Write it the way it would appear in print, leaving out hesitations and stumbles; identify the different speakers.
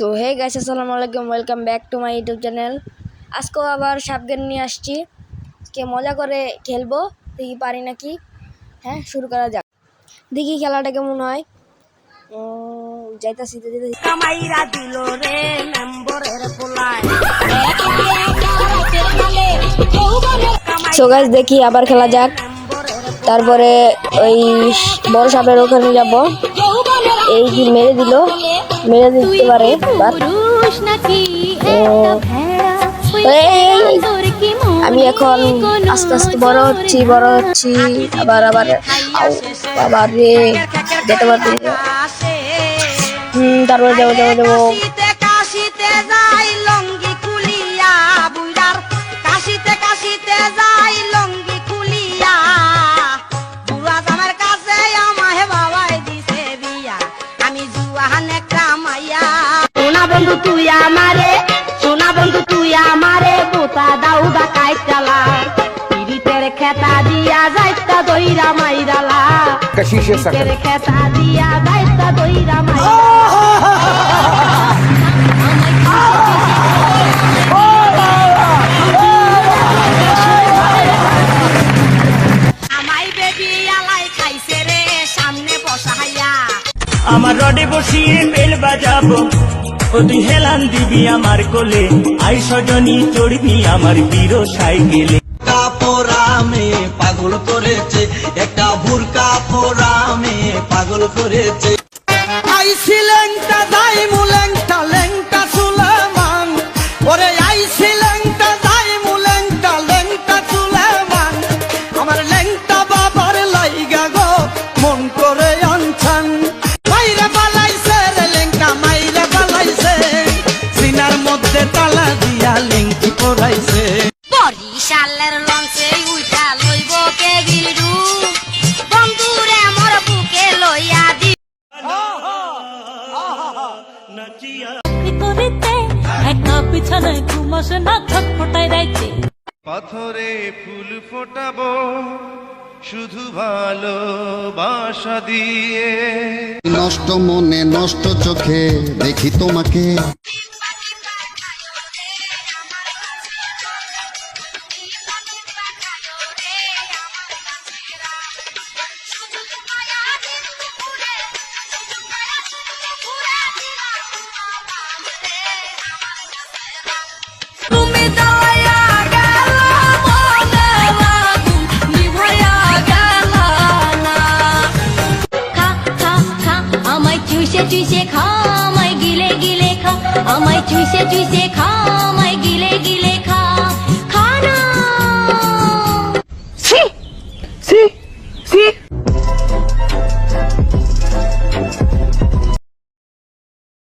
Speaker 1: So hey guys, আসসালামু আলাইকুম, welcome back to my YouTube channel. আজকেও আবার সাপ গেম নিয়ে আসছি। আজকে মজা করে খেলবো, দেখি পারি নাকি। হ্যাঁ, শুরু করা যাক, দেখি খেলাটা কেমন হয়। যাইতাছি। সো গাইস, দেখি আবার খেলা যাক। তারপরে ওই বড় সাপের ওখানে যাব। এই কি মেরে দিতে পারে। আমি এখন আস্তে আস্তে বড় হচ্ছি। আবার আবার রে যেতে পারছি। তারপরে যাবো।
Speaker 2: তুই আমারে বোতা দাউদা কাইটালা পিরিতের খেতা দিয়া যাইতা দইরা মাইরালা পিরিতের খেতা দিয়া যাইতা দইরা আমাই বেবি আলাই খাইছে রে সামনে বসাইয়া
Speaker 3: আমার রডে বসিয়ে বেল বাজাবো, ও তুই হেলান দিবি আমার কোলে, আই সজনী চড়বি আমার বীর সাইকেলে।
Speaker 4: কাপড়ামে পাগল করেছে, একটা বুরকা পরামে পাগল করেছে। আইছি লেংটা যাইমু লেংটা লেংটা সুলেমান, ওরে আইছি লেংটা যাইমু লেংটা লেংটা সুলেমান। আমার লেংটা বাবার লাইগা গো মন করে আনছান। মাইরে পালাইছে রে লেংটা মাইরে পালাইছে, সিনার মধ্যে তালা দিয়া লেংটি পরাইছে।
Speaker 2: বরিশালের লঞ্চে উইটা লইব কে গিলডু বন্ধুরে মোর বুকে লইয়া দি
Speaker 5: একা পিছানায় ঘুমাসে না ছটফটাই রাইতে।
Speaker 6: পাথরে ফুল ফোটাবো শুধু ভালোবাসা দিয়ে।
Speaker 7: নষ্ট মনে নষ্ট চোখে দেখি তোমাকে,
Speaker 5: চুইসে খা আমায় গিলে খা, আমায় চুইসে খা।